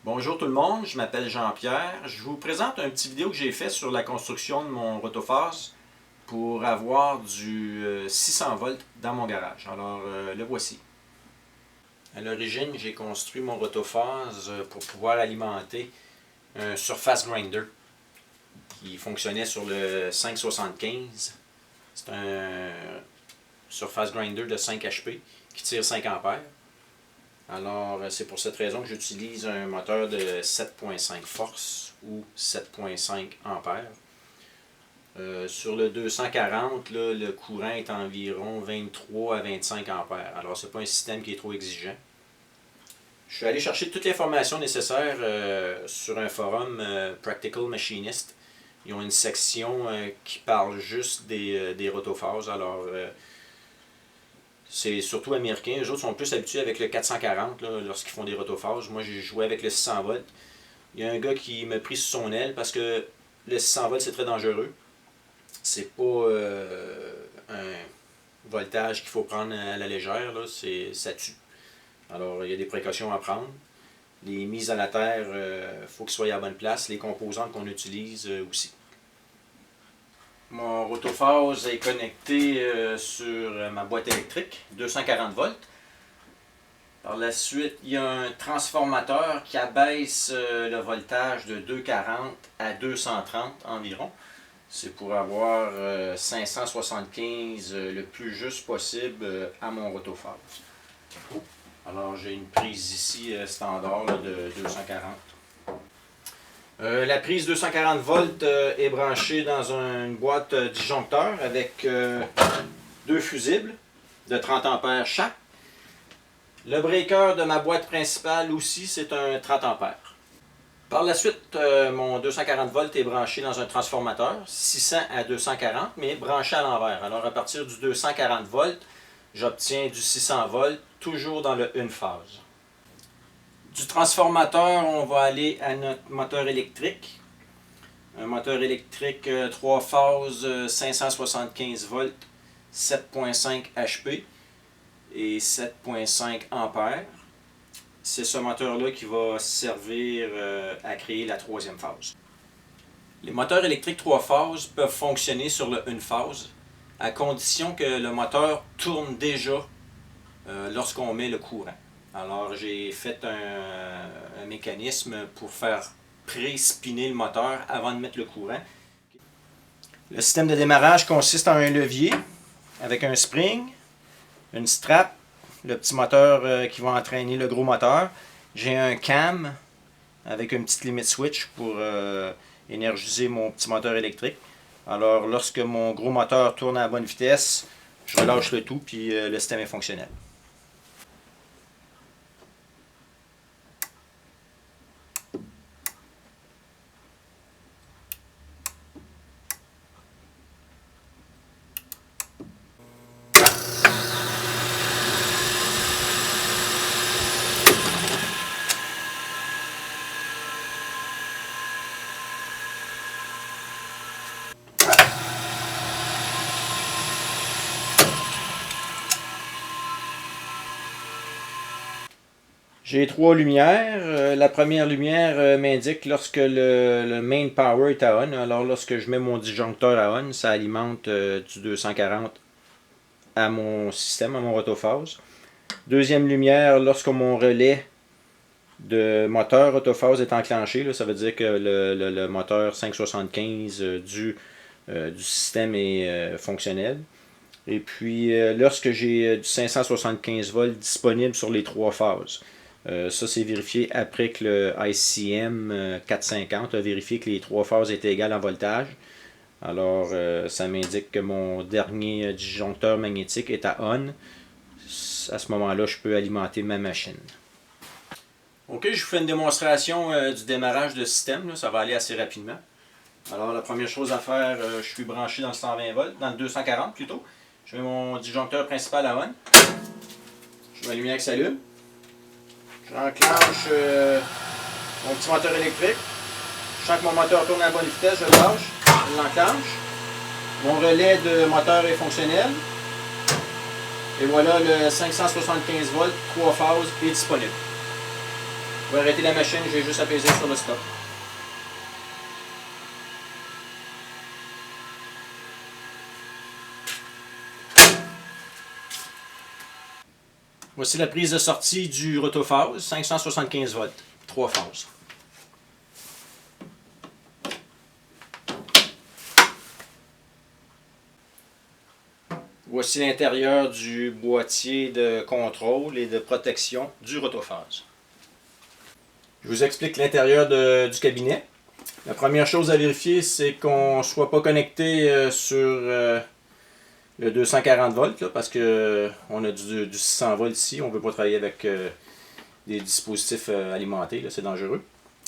Bonjour tout le monde, je m'appelle Jean-Pierre. Je vous présente un petit vidéo que j'ai fait sur la construction de mon rotophase pour avoir du 600 volts dans mon garage. Alors le voici. À l'origine, j'ai construit mon rotophase pour pouvoir alimenter un surface grinder qui fonctionnait sur le 575. C'est un surface grinder de 5 HP qui tire 5 ampères. Alors, c'est pour cette raison que j'utilise un moteur de 7.5 force ou 7.5 ampères. Sur le 240, là, le courant est environ 23 à 25 ampères. Alors, ce n'est pas un système qui est trop exigeant. Je suis allé chercher toute l'information nécessaire sur un forum Practical Machinist. Ils ont une section qui parle juste des rotophases. Alors, c'est surtout américain. Les autres sont plus habitués avec le 440 lorsqu'ils font des rotophases. Moi, j'ai joué avec le 600 volts. Il y a un gars qui m'a pris sous son aile parce que le 600 volts, c'est très dangereux. C'est pas un voltage qu'il faut prendre à la légère. Là. Ça tue. Alors, il y a des précautions à prendre. Les mises à la terre, il faut qu'ils soient à la bonne place. Les composantes qu'on utilise aussi. Mon rotophase est connecté sur ma boîte électrique, 240 volts. Par la suite, il y a un transformateur qui abaisse le voltage de 240 à 230 environ. C'est pour avoir 575 le plus juste possible à mon rotophase. Alors j'ai une prise ici standard de 240. La prise 240 volts est branchée dans une boîte disjoncteur avec deux fusibles de 30 ampères chaque. Le breaker de ma boîte principale aussi, c'est un 30 ampères. Par la suite, mon 240 volts est branché dans un transformateur 600 à 240, mais branché à l'envers. Alors à partir du 240 volts, j'obtiens du 600 volts, toujours dans le une phase. Du transformateur, on va aller à notre moteur électrique. Un moteur électrique 3 phases 575 volts, 7.5 HP et 7.5 ampères. C'est ce moteur-là qui va servir à créer la troisième phase. Les moteurs électriques 3 phases peuvent fonctionner sur le une phase à condition que le moteur tourne déjà lorsqu'on met le courant. Alors j'ai fait un mécanisme pour faire pré-spinner le moteur avant de mettre le courant. Le système de démarrage consiste en un levier avec un spring, une strap, le petit moteur qui va entraîner le gros moteur. J'ai un cam avec une petite limit switch pour énergiser mon petit moteur électrique. Alors lorsque mon gros moteur tourne à la bonne vitesse, je relâche le tout puis le système est fonctionnel. J'ai trois lumières. La première lumière m'indique lorsque le main power est à on. Alors lorsque je mets mon disjoncteur à on, ça alimente du 240 à mon système, à mon rotophase. Deuxième lumière, lorsque mon relais de moteur rotophase est enclenché, là, ça veut dire que le moteur 575 du système est fonctionnel. Et puis lorsque j'ai du 575 volts disponible sur les trois phases. Ça, c'est vérifié après que le ICM 450 a vérifié que les trois phases étaient égales en voltage. Alors, ça m'indique que mon dernier disjoncteur magnétique est à on. À ce moment-là, je peux alimenter ma machine. Ok, je vous fais une démonstration du démarrage de système. Là. Ça va aller assez rapidement. Alors, la première chose à faire, je suis branché dans le 120 volts, dans le 240 plutôt. Je mets mon disjoncteur principal à on. Je mets la lumière qui s'allume. J'enclenche mon petit moteur électrique. Je sens que mon moteur tourne à la bonne vitesse, je le lâche, je l'enclenche. Mon relais de moteur est fonctionnel. Et voilà, le 575 volts, 3 phases est disponible. vais arrêter la machine, j'ai juste à peser sur le stop. Voici la prise de sortie du rotophase, 575 volts, 3 phases. Voici l'intérieur du boîtier de contrôle et de protection du rotophase. Je vous explique l'intérieur du cabinet. La première chose à vérifier, c'est qu'on ne soit pas connecté sur le 240 volts, là, parce qu'on a du 600 volts ici. On ne veut pas travailler avec des dispositifs alimentés, c'est dangereux.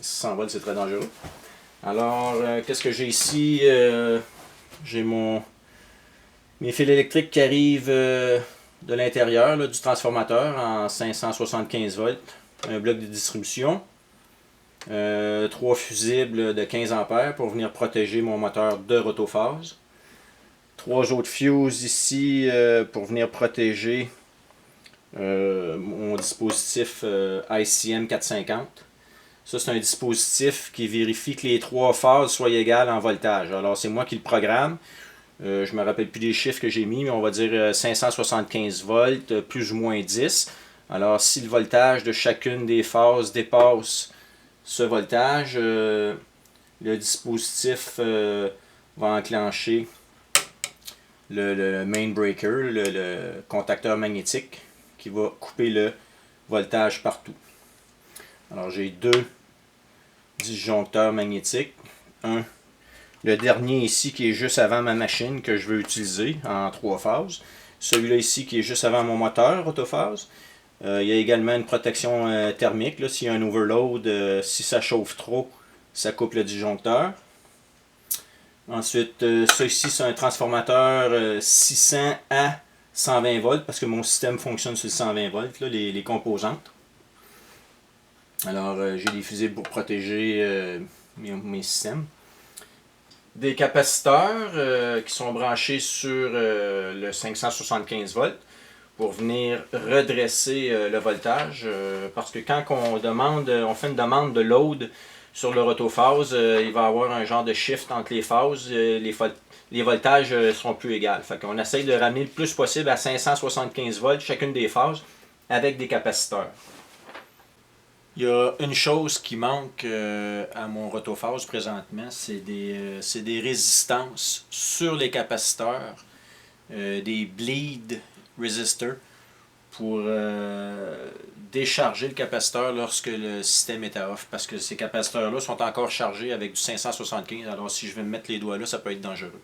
600 volts, c'est très dangereux. Alors, qu'est-ce que j'ai ici? J'ai mes fils électriques qui arrivent de l'intérieur du transformateur en 575 volts. Un bloc de distribution. 3 fusibles de 15 ampères pour venir protéger mon moteur de rotophase. 3 autres fuses ici pour venir protéger mon dispositif ICM 450. Ça, c'est un dispositif qui vérifie que les 3 phases soient égales en voltage. Alors, c'est moi qui le programme. Je ne me rappelle plus des chiffres que j'ai mis, mais on va dire 575 volts, plus ou moins 10. Alors, si le voltage de chacune des phases dépasse ce voltage, le dispositif va enclencher le main breaker, le contacteur magnétique, qui va couper le voltage partout. Alors, j'ai 2 disjoncteurs magnétiques. Le dernier ici qui est juste avant ma machine que je veux utiliser en 3 phases. Celui-là ici qui est juste avant mon moteur autophase. Il y a également une protection thermique. S'il y a un overload, si ça chauffe trop, ça coupe le disjoncteur. Ensuite, ça ici c'est un transformateur 600 à 120 volts parce que mon système fonctionne sur 120 volts, les composantes. Alors j'ai des fusibles pour protéger mes systèmes. Des capaciteurs qui sont branchés sur le 575 volts pour venir redresser le voltage parce que quand on fait une demande de load sur le rotophase, il va y avoir un genre de shift entre les phases, les voltages seront plus égaux. Fait qu'on essaye de ramener le plus possible à 575 volts chacune des phases avec des capaciteurs. Il y a une chose qui manque à mon rotophase présentement, c'est des résistances sur les capaciteurs, des bleed resistors pour décharger le capaciteur lorsque le système est à off. Parce que ces capaciteurs-là sont encore chargés avec du 575, alors si je vais me mettre les doigts là, ça peut être dangereux.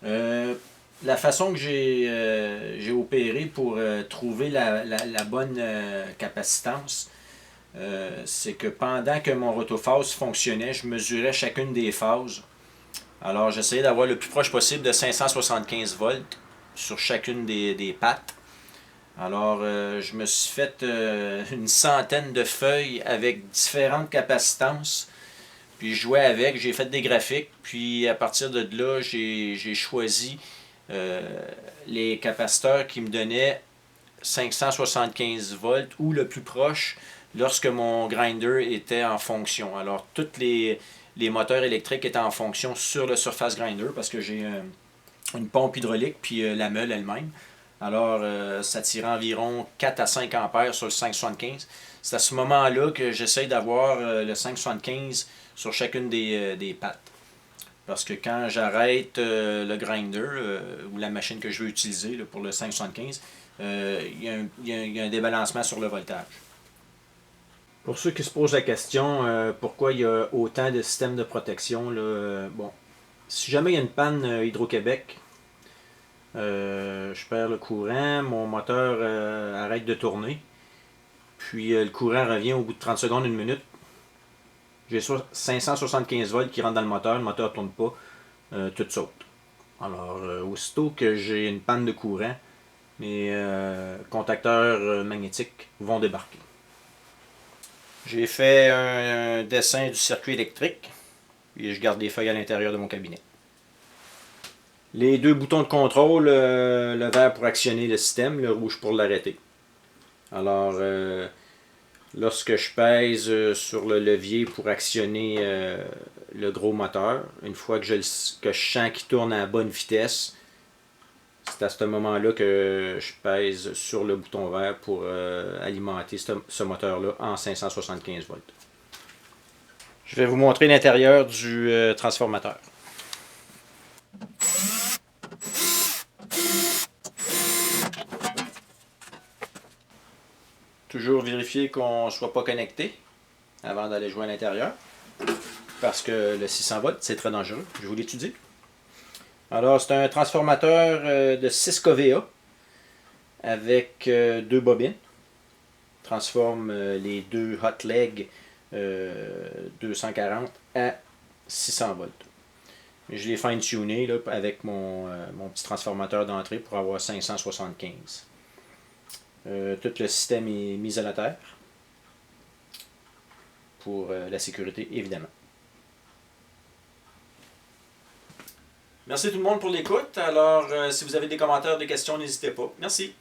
La façon que j'ai opéré pour trouver la bonne capacitance, c'est que pendant que mon rotophase fonctionnait, je mesurais chacune des phases. Alors j'essayais d'avoir le plus proche possible de 575 volts sur chacune des pattes. Alors je me suis fait une centaine de feuilles avec différentes capacitances. Puis je jouais avec, j'ai fait des graphiques. Puis à partir de là, j'ai choisi les capaciteurs qui me donnaient 575 volts ou le plus proche lorsque mon grinder était en fonction. Alors, tous les moteurs électriques étaient en fonction sur le surface grinder parce que j'ai une pompe hydraulique puis la meule elle-même. Alors, ça tirait environ 4 à 5 ampères sur le 575. C'est à ce moment-là que j'essaye d'avoir le 575 sur chacune des pattes. Parce que quand j'arrête le grinder ou la machine que je veux utiliser pour le 575, il y a un débalancement sur le voltage. Pour ceux qui se posent la question, pourquoi il y a autant de systèmes de protection, bon, si jamais il y a une panne Hydro-Québec, je perds le courant, mon moteur arrête de tourner, puis le courant revient au bout de 30 secondes, 1 minute. J'ai 575 volts qui rentrent dans le moteur ne tourne pas, tout saute. Alors, aussitôt que j'ai une panne de courant, mes contacteurs magnétiques vont débarquer. J'ai fait un dessin du circuit électrique et je garde les feuilles à l'intérieur de mon cabinet. Les 2 boutons de contrôle, le vert pour actionner le système, le rouge pour l'arrêter. Alors, lorsque je pèse sur le levier pour actionner le gros moteur, une fois que je sens qu'il tourne à bonne vitesse, c'est à ce moment-là que je pèse sur le bouton vert pour alimenter ce moteur-là en 575 volts. Je vais vous montrer l'intérieur du transformateur. Toujours vérifier qu'on ne soit pas connecté avant d'aller jouer à l'intérieur, parce que le 600 volts, c'est très dangereux. Je vous l'étudie. Alors, c'est un transformateur de 6 kVA avec deux bobines. Transforme les deux hot legs 240 à 600 volts. Je l'ai fine-tuné avec mon petit transformateur d'entrée pour avoir 575. Tout le système est mis à la terre pour la sécurité, évidemment. Merci tout le monde pour l'écoute. Alors, si vous avez des commentaires, des questions, n'hésitez pas. Merci.